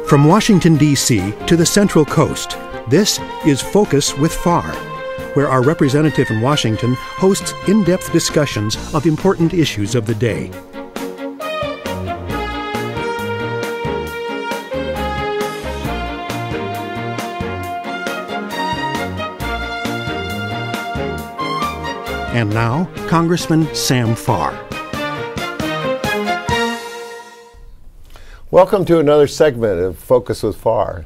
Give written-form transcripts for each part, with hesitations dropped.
From Washington, D.C. to the Central Coast, this is Focus with Farr, where our representative in Washington hosts in-depth discussions of important issues of the day. And now, Congressman Sam Farr. Welcome to another segment of Focus with Farr.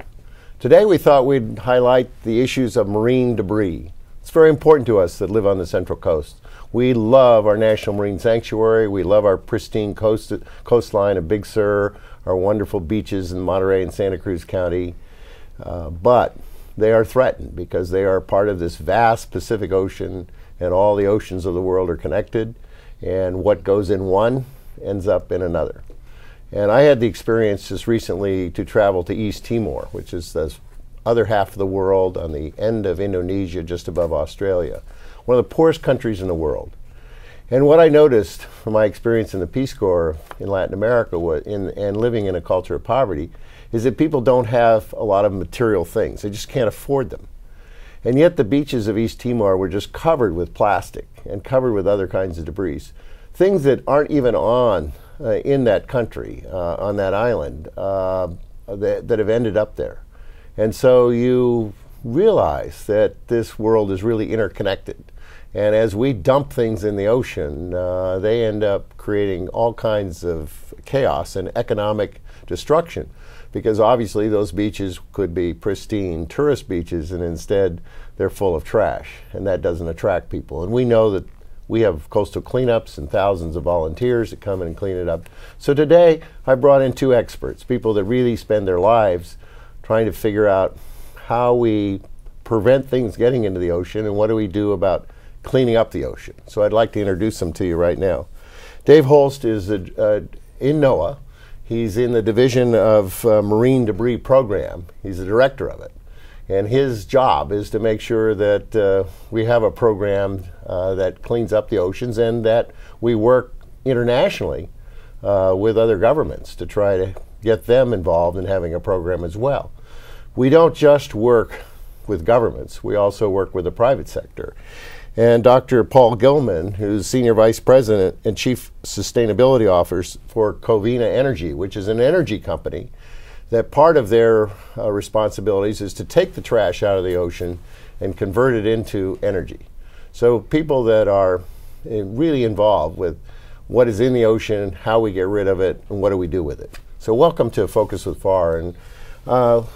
Today we thought we'd highlight the issues of marine debris. It's very important to us that live on the Central Coast. We love our National Marine Sanctuary. We love our pristine coastline of Big Sur, our wonderful beaches in Monterey and Santa Cruz County. But they are threatened because they are part of this vast Pacific Ocean, and all the oceans of the world are connected, and what goes in one ends up in another. And I had the experience just recently to travel to East Timor, which is the other half of the world on the end of Indonesia, just above Australia, one of the poorest countries in the world. And what I noticed from my experience in the Peace Corps in Latin America and living in a culture of poverty is that people don't have a lot of material things. They just can't afford them. And yet the beaches of East Timor were just covered with plastic and covered with other kinds of debris, things that aren't even in that country, on that island, that have ended up there. And so you realize that this world is really interconnected. And as we dump things in the ocean, they end up creating all kinds of chaos and economic destruction, because obviously those beaches could be pristine tourist beaches, and instead they're full of trash, and that doesn't attract people. And we know that we have coastal cleanups and thousands of volunteers that come in and clean it up. So today I brought in two experts, people that really spend their lives trying to figure out how we prevent things getting into the ocean and what do we do about cleaning up the ocean. So I'd like to introduce them to you right now. Dave Holst is in NOAA. He's in the Division of Marine Debris Program. He's the director of it. And his job is to make sure that we have a program that cleans up the oceans, and that we work internationally with other governments to try to get them involved in having a program as well. We don't just work with governments, we also work with the private sector. And Dr. Paul Gilman, who's Senior Vice President and Chief Sustainability Officer for Covanta Energy, which is an energy company that part of their responsibilities is to take the trash out of the ocean and convert it into energy. So people that are really involved with what is in the ocean, how we get rid of it, and what do we do with it. So welcome to Focus with Farr. And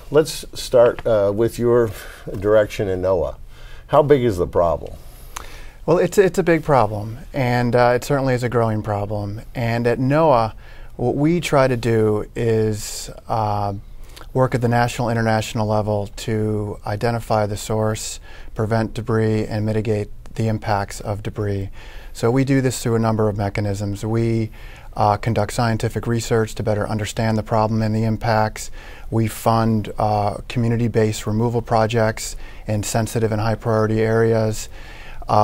let's start with your direction in NOAA. How big is the problem? Well, it's a big problem, and it certainly is a growing problem. And at NOAA, what we try to do is work at the national, international level to identify the source, prevent debris, and mitigate the impacts of debris. So we do this through a number of mechanisms. We conduct scientific research to better understand the problem and the impacts. We fund community-based removal projects in sensitive and high-priority areas.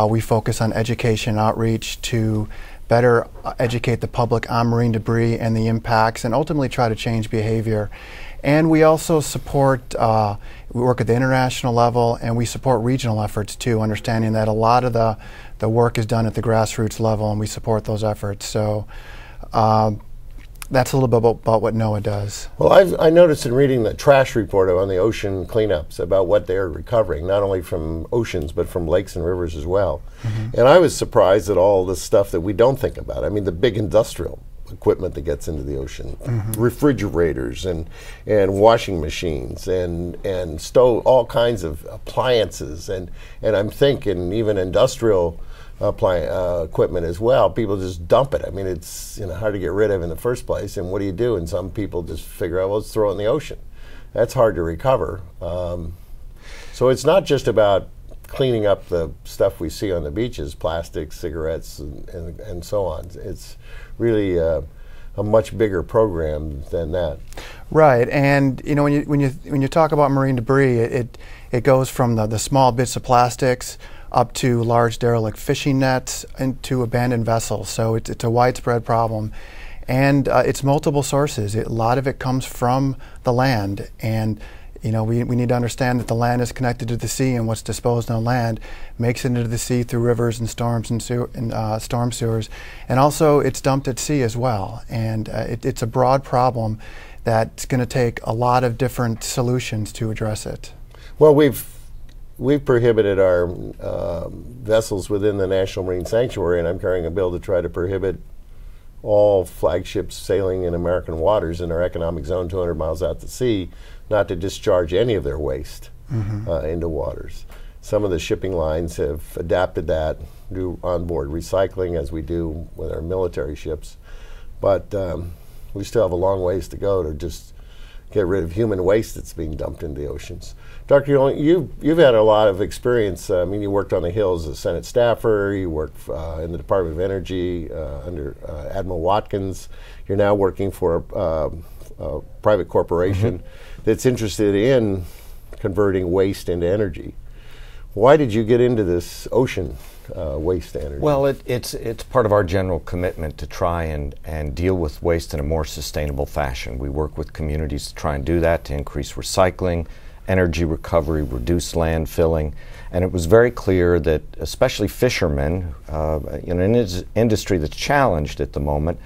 We focus on education outreach to better educate the public on marine debris and the impacts, and ultimately try to change behavior. And we also support, we work at the international level, and we support regional efforts too, understanding that a lot of the work is done at the grassroots level, and we support those efforts. So that's a little bit about what NOAA does. Well, I noticed in reading the trash report on the ocean cleanups about what they're recovering, not only from oceans, but from lakes and rivers as well. Mm-hmm. And I was surprised at all the stuff that we don't think about. I mean, the big industrial equipment that gets into the ocean, mm-hmm. refrigerators and washing machines and stove, all kinds of appliances. And I'm thinking even industrial equipment as well. People just dump it. I mean, it's hard to get rid of in the first place. And what do you do? And some people just figure out, well, let's throw it in the ocean. That's hard to recover. So it's not just about cleaning up the stuff we see on the beaches, plastics, cigarettes, and so on. It's really a much bigger program than that. Right, and when you talk about marine debris, it goes from the small bits of plastics up to large derelict fishing nets and to abandoned vessels. So it's a widespread problem. And it's multiple sources. A lot of it comes from the land, and we need to understand that the land is connected to the sea, and what's disposed on land makes it into the sea through rivers and storms and storm sewers. And also it's dumped at sea as well. And it's a broad problem that's going to take a lot of different solutions to address it. Well, we've prohibited our vessels within the National Marine Sanctuary, and I'm carrying a bill to try to prohibit all flagships sailing in American waters in our economic zone 200 miles out to sea not to discharge any of their waste into waters. Some of the shipping lines have adapted that, do onboard recycling as we do with our military ships, but we still have a long ways to go to just get rid of human waste that's being dumped into the oceans. Dr. Gilman, you've had a lot of experience. I mean, you worked on the Hill as a Senate staffer. You worked in the Department of Energy under Admiral Watkins. You're now working for a private corporation that's interested in converting waste into energy. Why did you get into this ocean waste energy? Well, it's part of our general commitment to try and deal with waste in a more sustainable fashion. We work with communities to try and do that, to increase recycling, energy recovery, reduce landfilling, and it was very clear that especially fishermen, in an industry that's challenged at the moment,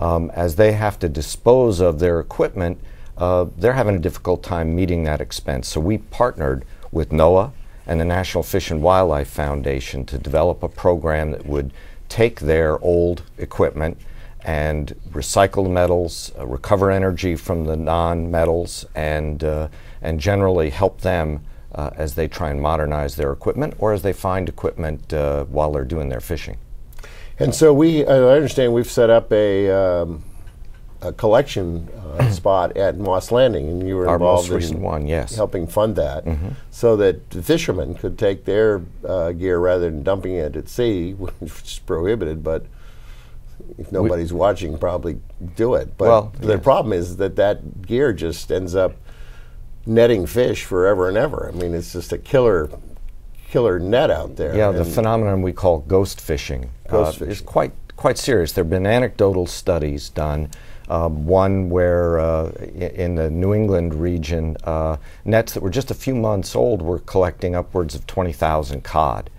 as they have to dispose of their equipment, they're having a difficult time meeting that expense. So we partnered with NOAA and the National Fish and Wildlife Foundation to develop a program that would take their old equipment and recycle the metals, recover energy from the non-metals, and generally help them as they try and modernize their equipment or as they find equipment while they're doing their fishing. And so I understand we've set up a collection spot at Moss Landing, and you were involved our most recent one, yes, helping fund that, so that the fishermen could take their gear rather than dumping it at sea, which is prohibited, but if nobody's watching, probably do it. But the problem is that gear just ends up netting fish forever and ever. I mean, it's just a killer net out there. Yeah, the phenomenon we call ghost fishing, is quite serious. There have been anecdotal studies done. One where in the New England region, nets that were just a few months old were collecting upwards of 20,000 cod.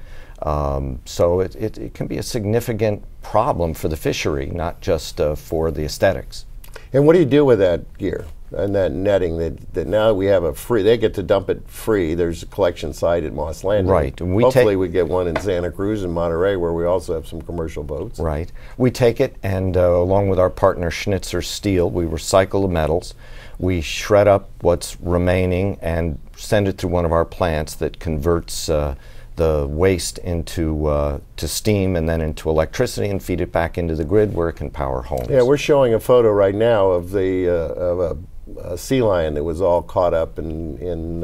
So it can be a significant problem for the fishery, not just for the aesthetics. And what do you do with that gear and that netting that now we have they get to dump it free? There's a collection site at Moss Landing. Right. And hopefully we get one in Santa Cruz and Monterey, where we also have some commercial boats. Right. We take it and along with our partner Schnitzer Steel, we recycle the metals. We shred up what's remaining and send it through one of our plants that converts the waste into to steam and then into electricity and feed it back into the grid where it can power homes. Yeah, we're showing a photo right now of a sea lion that was all caught up in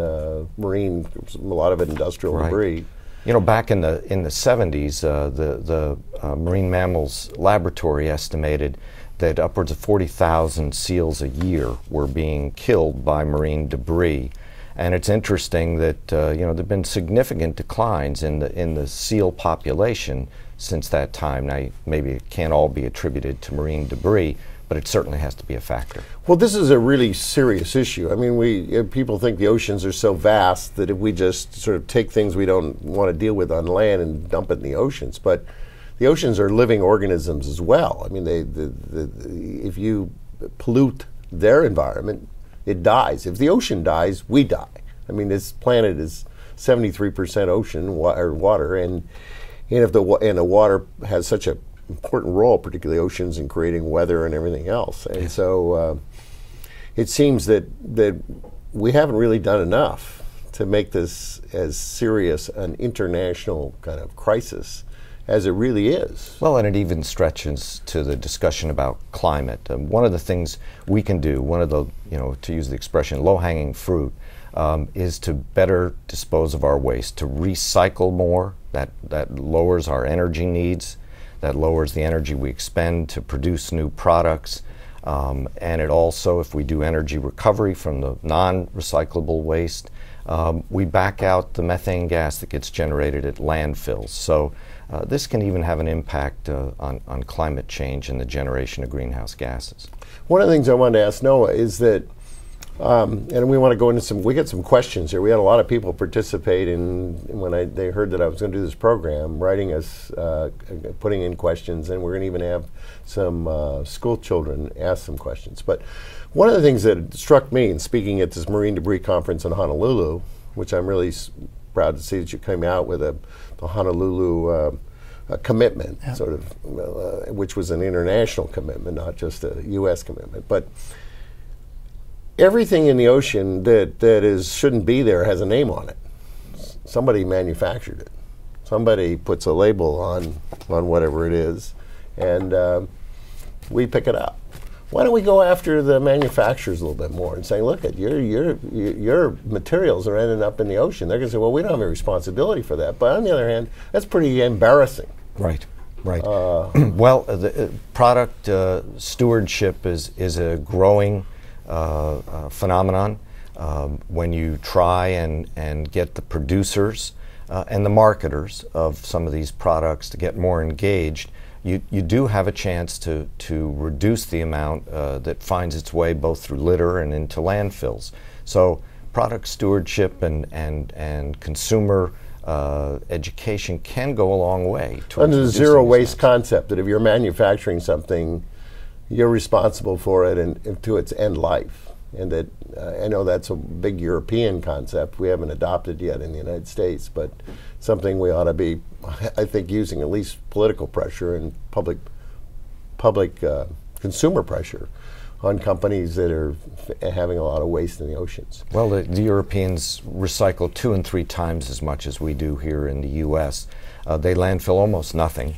marine, a lot of it industrial debris. You know, back in the 70s, the Marine Mammals Laboratory estimated that upwards of 40,000 seals a year were being killed by marine debris. And it's interesting that there have been significant declines in the seal population since that time. Now, maybe it can't all be attributed to marine debris, but it certainly has to be a factor. Well, this is a really serious issue. I mean, people think the oceans are so vast that if we just sort of take things we don't want to deal with on land and dump it in the oceans, but the oceans are living organisms as well. I mean, if you pollute their environment, it dies. If the ocean dies, we die. I mean, this planet is 73% ocean or water, and if the water has such an important role, particularly oceans, in creating weather and everything else. And so it seems that we haven't really done enough to make this as serious an international kind of crisis as it really is. Well, and it even stretches to the discussion about climate. One of the things we can do, one of the, to use the expression, low-hanging fruit, is to better dispose of our waste, to recycle more. That lowers our energy needs, that lowers the energy we expend to produce new products, and it also, if we do energy recovery from the non-recyclable waste, we back out the methane gas that gets generated at landfills. So This can even have an impact on climate change and the generation of greenhouse gases. One of the things I wanted to ask NOAA is that, and we want to go into we get some questions here. We had a lot of people participate when they heard that I was going to do this program, writing us, putting in questions, and we're going to even have some school children ask some questions. But one of the things that struck me in speaking at this Marine Debris Conference in Honolulu, which I'm really proud to see that you came out with the Honolulu commitment, sort of, which was an international commitment, not just a U.S. commitment. But everything in the ocean that shouldn't be there has a name on it. Somebody manufactured it. Somebody puts a label on whatever it is, and we pick it up. Why don't we go after the manufacturers a little bit more and say, look, your materials are ending up in the ocean. They're going to say, well, we don't have a responsibility for that. But on the other hand, that's pretty embarrassing. Right. Well, the product stewardship is a growing phenomenon. When you try and get the producers and the marketers of some of these products to get more engaged, you do have a chance to reduce the amount that finds its way both through litter and into landfills. So product stewardship and consumer education can go a long way towards under the zero waste concept, that if you're manufacturing something, you're responsible for it and to its end life. And that I know that's a big European concept. We haven't adopted yet in the United States, but something we ought to be, I think, using at least political pressure and public consumer pressure on companies that are having a lot of waste in the oceans. Well, the Europeans recycle 2 and 3 times as much as we do here in the U.S. They landfill almost nothing,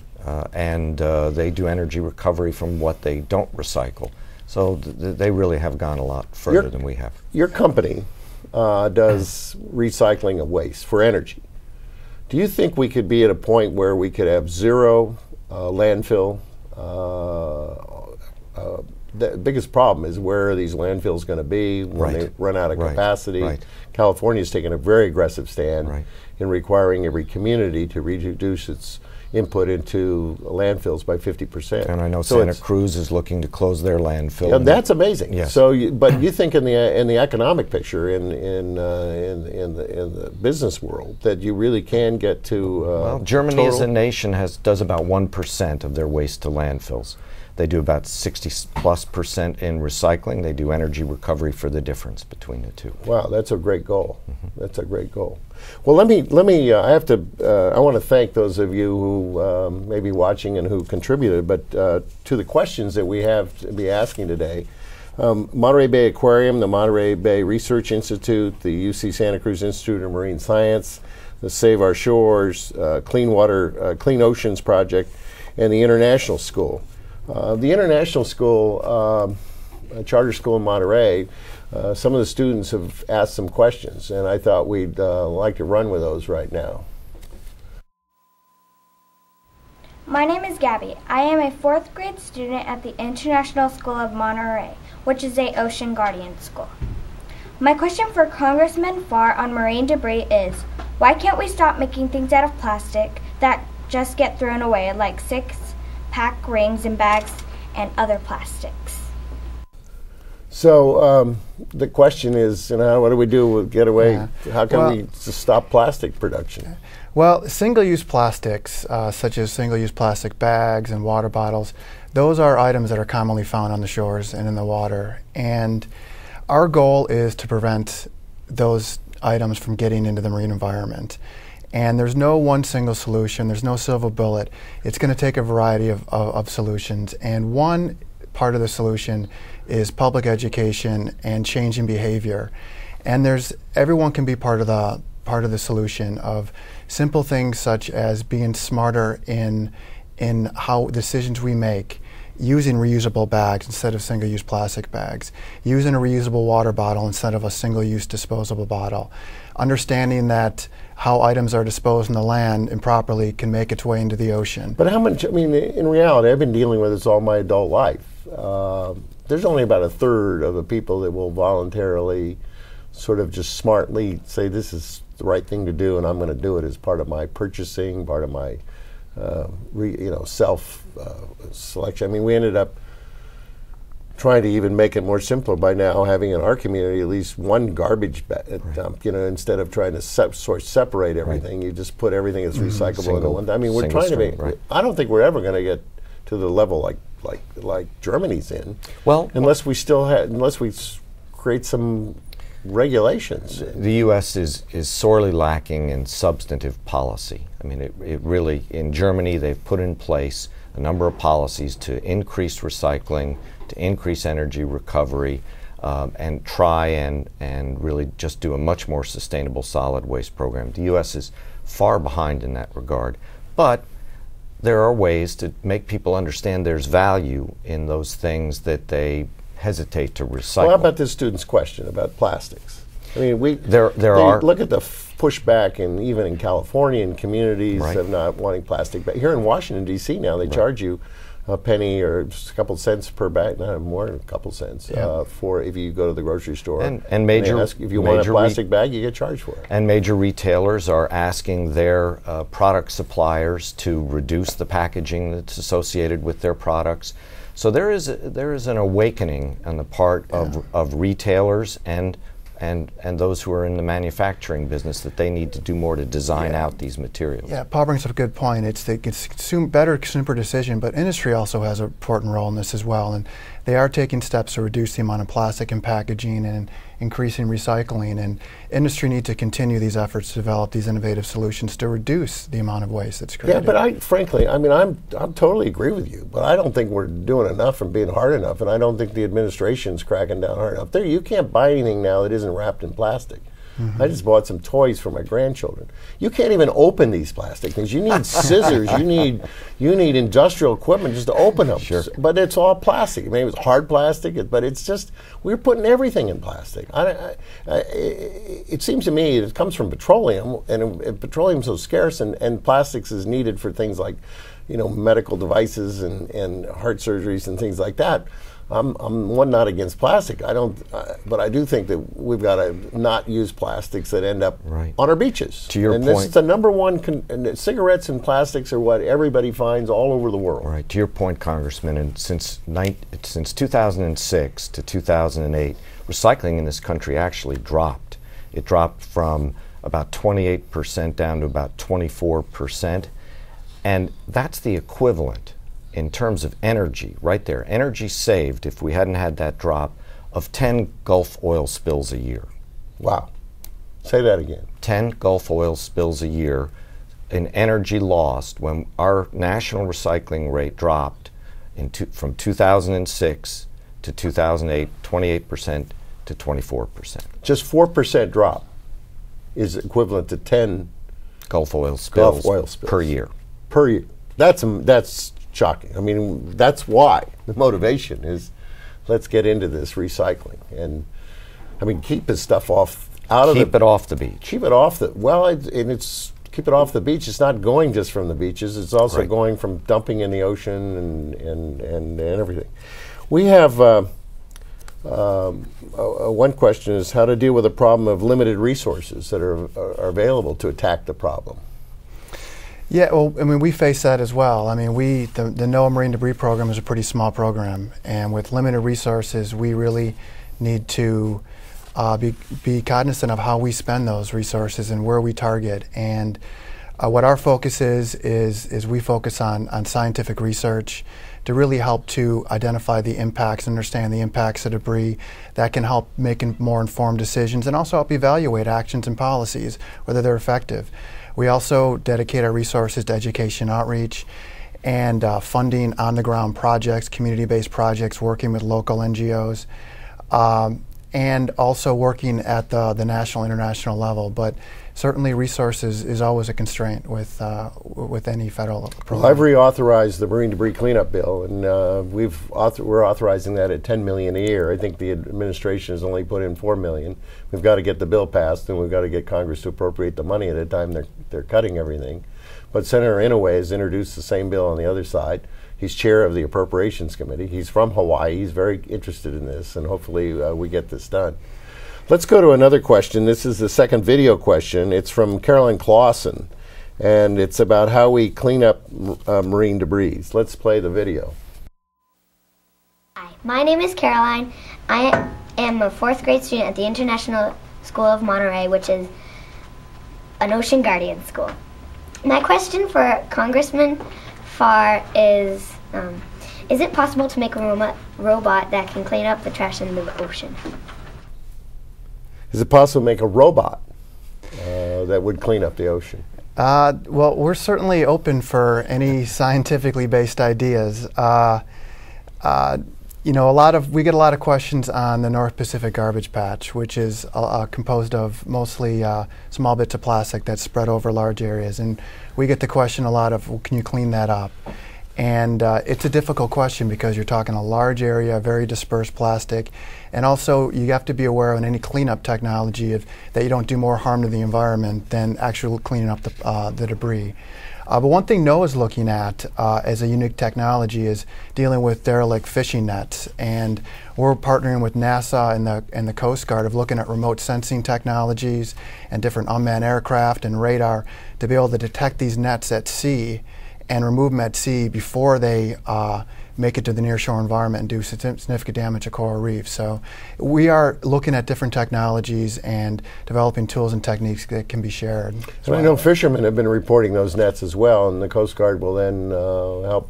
and they do energy recovery from what they don't recycle. So they really have gone a lot further than we have. Your company does recycling of waste for energy. Do you think we could be at a point where we could have zero landfill? The biggest problem is where are these landfills going to be when they run out of capacity? California's taken a very aggressive stand in requiring every community to reduce its input into landfills by 50%. And I know Santa Cruz is looking to close their landfill. Yeah, that's amazing. Yes. So, but you think in the economic picture, in the business world, that you really can get to well, Germany as a nation does about 1% of their waste to landfills. They do about 60+% in recycling. They do energy recovery for the difference between the two. Wow, that's a great goal. That's a great goal. Well, let me. I want to thank those of you who may be watching and who contributed. But to the questions that we have to be asking today, Monterey Bay Aquarium, the Monterey Bay Research Institute, the UC Santa Cruz Institute of Marine Science, the Save Our Shores, Clean Clean Oceans Project, and the International School. The International School, charter school in Monterey, some of the students have asked some questions, and I thought we'd like to run with those right now. My name is Gabby. I am a 4th grade student at the International School of Monterey, which is a Ocean Guardian school. My question for Congressman Farr on marine debris is, why can't we stop making things out of plastic that just get thrown away, like six-pack rings and bags and other plastics? So the question is, what do we do with get away? How can we stop plastic production? Well, single-use plastics, such as single-use plastic bags and water bottles, those are items that are commonly found on the shores and in the water. And our goal is to prevent those items from getting into the marine environment. And there's no one single solution. There's no silver bullet. It's going to take a variety of solutions. And one part of the solution is public education and changing behavior. And everyone can be part of the solution of simple things such as being smarter in how decisions we make, using reusable bags instead of single-use plastic bags, using a reusable water bottle instead of a single-use disposable bottle, understanding that how items are disposed in the land improperly can make its way into the ocean. But how much, in reality, I've been dealing with this all my adult life. There's only about a third of the people that will voluntarily sort of just smartly say this is the right thing to do and I'm going to do it as part of my purchasing, part of my self selection. I mean, we ended up trying to even make it more simpler by now having in our community at least one garbage dump, instead of trying to separate everything. You just put everything that's recyclable into one. I mean, we're trying to make, I don't think we're ever going to get to the level like Germany's in. Well, unless we create some regulations. The U.S. is sorely lacking in substantive policy. I mean, it really, in Germany, they've put in place a number of policies to increase recycling, to increase energy recovery, and try and really just do a much more sustainable solid waste program. The U.S. is far behind in that regard, but there are ways to make people understand there's value in those things that they hesitate to recycle. Well, how about this student's question about plastics? I mean, look at the pushback, and even in California, in communities of not wanting plastic. But here in Washington, D.C. now, they charge you a penny or just a couple cents per bag, not more than a couple cents, for if you go to the grocery store. And major, if you want a plastic bag, you get charged for it. And major retailers are asking their product suppliers to reduce the packaging that's associated with their products. So there is an awakening on the part of retailers and those who are in the manufacturing business that they need to do more to design out these materials. Yeah, Paul brings up a good point. It's better consumer decision, but industry also has an important role in this as well. And they are taking steps to reduce the amount of plastic in packaging and increasing recycling. And industry needs to continue these efforts to develop these innovative solutions to reduce the amount of waste that's created. Yeah, but frankly, I mean, I'm totally agree with you, but I don't think we're doing enough and being hard enough, and I don't think the administration's cracking down hard enough. You can't buy anything now that isn't wrapped in plastic. I just bought some toys for my grandchildren. You can't even open these plastic things. You need scissors. You need industrial equipment just to open them. Sure. But it's all plastic. I mean, it's hard plastic, but it's just, we're putting everything in plastic. It seems to me it comes from petroleum, and petroleum's so scarce, and plastics is needed for things like, medical devices and heart surgeries and things like that. I'm not against plastic. But I do think that we've got to not use plastics that end up on our beaches. To your point, this is the number one. Cigarettes and plastics are what everybody finds all over the world. Right. To your point, Congressman, and since 2006 to 2008, recycling in this country actually dropped. It dropped from about 28% down to about 24%, and that's the equivalent, in terms of energy, right there, energy saved, if we hadn't had that drop, of 10 Gulf oil spills a year. Wow. Say that again. 10 Gulf oil spills a year in energy lost when our national recycling rate dropped from 2006 to 2008, 28% to 24%. Just 4% drop is equivalent to 10 Gulf oil spills per year. Per year. That's shocking. I mean, that's why the motivation is, let's get into this recycling, and I mean, keep this stuff off Keep it off the beach. Keep it off the keep it off the beach. It's not going just from the beaches. It's also going from dumping in the ocean and everything. We have one question is how to deal with the problem of limited resources that are available to attack the problem. Yeah, well, I mean, we face that as well. I mean, the NOAA Marine Debris Program is a pretty small program, and with limited resources, we really need to be cognizant of how we spend those resources and where we target. And what our focus is we focus on scientific research to really help to identify the impacts, understand the impacts of debris that can help make more informed decisions and also help evaluate actions and policies, whether they're effective. We also dedicate our resources to education outreach and funding on-the-ground projects, community-based projects, working with local NGOs, and also working at the national, international level. But certainly resources is always a constraint with any federal program. Well, I've reauthorized the Marine Debris Cleanup Bill, and we're authorizing that at $10 million a year. I think the administration has only put in $4 million. We've got to get the bill passed, and we've got to get Congress to appropriate the money at a time they're cutting everything. But Senator Inouye has introduced the same bill on the other side. He's chair of the Appropriations Committee. He's from Hawaii. He's very interested in this, and hopefully we get this done. Let's go to another question. This is the second video question. It's from Carolyn Clausen, and it's about how we clean up marine debris. Let's play the video. Hi, my name is Caroline. I am a 4th grade student at the International School of Monterey, which is an ocean guardian school. My question for Congressman Farr is it possible to make a robot that can clean up the trash in the ocean? Is it possible to make a robot that would clean up the ocean? Well, we're certainly open for any scientifically based ideas. You know, we get a lot of questions on the North Pacific garbage patch, which is composed of mostly small bits of plastic that's spread over large areas. And we get the question a lot of, well, can you clean that up? And it's a difficult question because you're talking a large area, very dispersed plastic. And also, you have to be aware of any cleanup technology that you don't do more harm to the environment than actually cleaning up the debris. But one thing NOAA is looking at as a unique technology is dealing with derelict fishing nets. And we're partnering with NASA and the Coast Guard of looking at remote sensing technologies and different unmanned aircraft and radar to be able to detect these nets at sea and remove them at sea before they make it to the nearshore environment and do significant damage to coral reefs. So we are looking at different technologies and developing tools and techniques that can be shared. So I know fishermen have been reporting those nets as well, and the Coast Guard will then help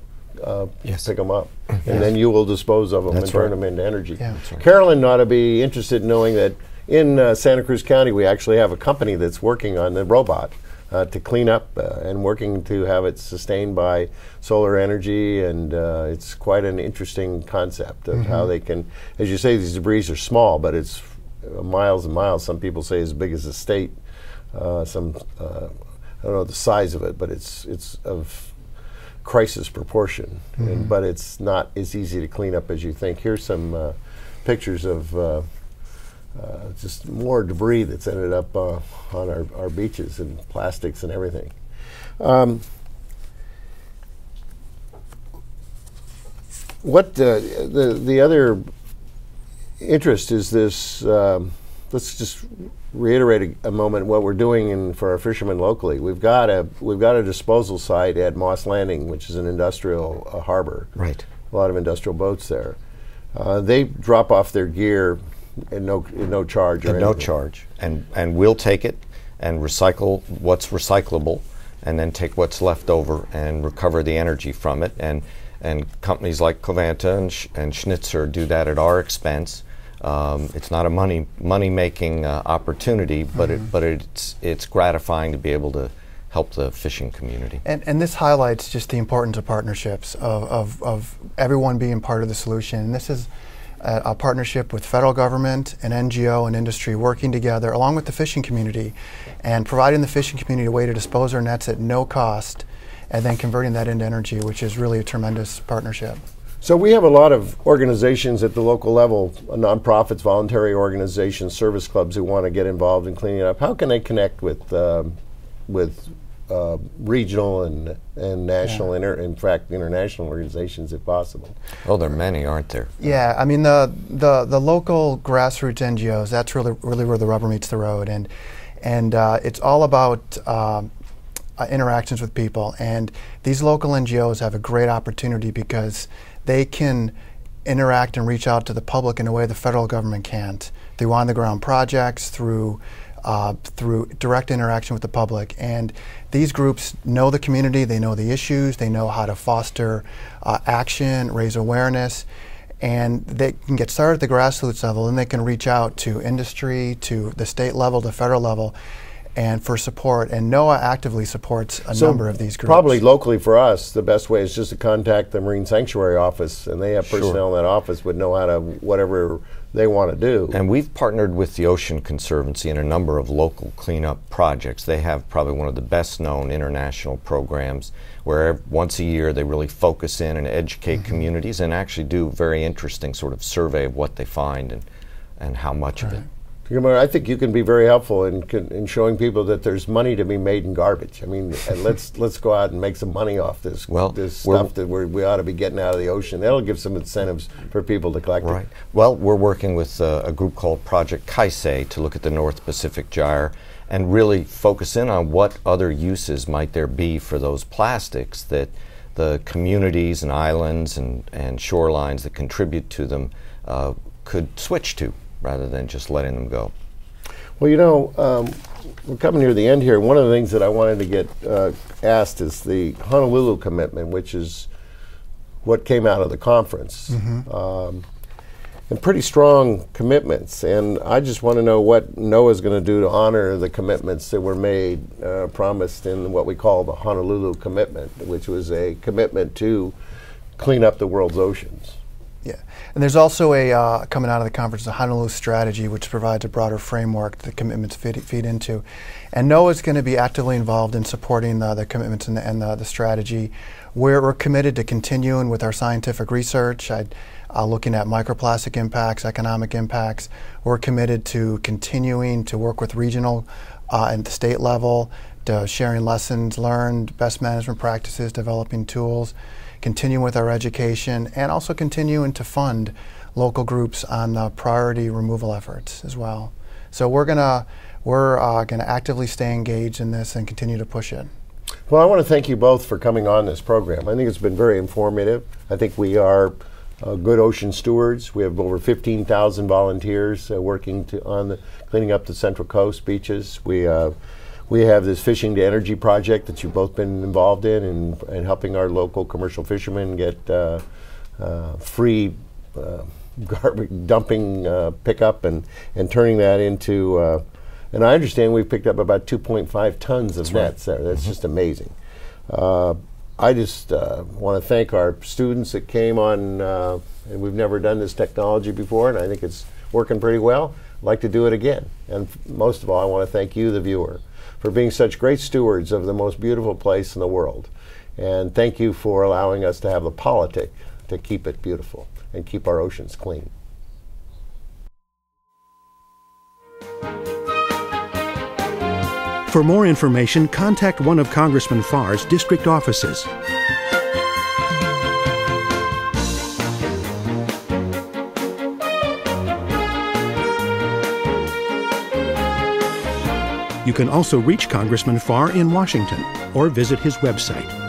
pick them up. And then you will dispose of them and turn them into energy. Yeah. Carolyn ought to be interested in knowing that in Santa Cruz County we actually have a company that's working on the robot to clean up and working to have it sustained by solar energy, and it's quite an interesting concept of how they can, as you say, these debris are small, but it's miles and miles. Some people say as big as a state. I don't know the size of it, but it's of crisis proportion. But it's not as easy to clean up as you think. Here's some pictures of just more debris that's ended up on our beaches and plastics and everything. What the other interest is this, let's just reiterate a moment what we're doing for our fishermen locally. We've got a disposal site at Moss Landing, which is an industrial harbor. Right. A lot of industrial boats there. They drop off their gear at no charge or anything. No charge, and we'll take it and recycle what's recyclable, and then take what's left over and recover the energy from it. And companies like Covanta and Schnitzer do that at our expense. It's not a money making opportunity, but it's gratifying to be able to help the fishing community. And this highlights just the importance of partnerships, of everyone being part of the solution. And this is a partnership with federal government and NGO and industry working together along with the fishing community and providing the fishing community a way to dispose our nets at no cost and then converting that into energy, which is really a tremendous partnership. So we have a lot of organizations at the local level, nonprofits, voluntary organizations, service clubs who want to get involved in cleaning it up. How can they connect with regional and national, in fact, international organizations if possible? Oh, there are many, aren't there? Yeah, I mean the local grassroots NGOs. That's really where the rubber meets the road, and it's all about interactions with people. And these local NGOs have a great opportunity because they can interact and reach out to the public in a way the federal government can't, through on-the-ground projects, through direct interaction with the public. And these groups know the community, they know the issues, they know how to foster action, raise awareness, and they can get started at the grassroots level, and they can reach out to industry, to the state level, the federal level, and for support. And NOAA actively supports a number of these groups. Probably locally for us, the best way is just to contact the Marine Sanctuary Office, and they have personnel in that office would know how to, whatever they want to do. And we've partnered with the Ocean Conservancy in a number of local cleanup projects. They have probably one of the best known international programs where once a year they really focus in and educate communities and actually do very interesting sort of survey of what they find and how much of it. I think you can be very helpful in showing people that there's money to be made in garbage. I mean, let's go out and make some money off this stuff that we ought to be getting out of the ocean. That'll give some incentives for people to collect it. Well, we're working with a group called Project Kaisei to look at the North Pacific Gyre and really focus in on what other uses might there be for those plastics that the communities and islands and shorelines that contribute to them could switch to, rather than just letting them go. Well, you know, we're coming near the end here. One of the things that I wanted to get asked is the Honolulu commitment, which is what came out of the conference. And pretty strong commitments. And I just want to know what NOAA is going to do to honor the commitments that were made, promised in what we call the Honolulu Commitment, which was a commitment to clean up the world's oceans. Yeah, and there's also a, coming out of the conference, the Honolulu Strategy, which provides a broader framework that commitments feed into. And NOAA is going to be actively involved in supporting the commitments and the strategy. We're committed to continuing with our scientific research, looking at microplastic impacts, economic impacts. We're committed to continuing to work with regional and the state level, to sharing lessons learned, best management practices, developing tools, continuing with our education, and also continuing to fund local groups on the priority removal efforts as well. So we're gonna actively stay engaged in this and continue to push it. Well, I want to thank you both for coming on this program. I think it's been very informative. I think we are good ocean stewards. We have over 15,000 volunteers working on cleaning up the Central Coast beaches. We have this Fishing to Energy project that you've both been involved in, and helping our local commercial fishermen get free garbage dumping pickup and turning that into, and I understand we've picked up about 2.5 tons of nets there. That's just amazing. I just want to thank our students that came on, and we've never done this technology before, and I think it's working pretty well. I'd like to do it again. And most of all, I want to thank you, the viewer, for being such great stewards of the most beautiful place in the world. And thank you for allowing us to have the politic to keep it beautiful and keep our oceans clean. For more information, contact one of Congressman Farr's district offices. You can also reach Congressman Farr in Washington or visit his website.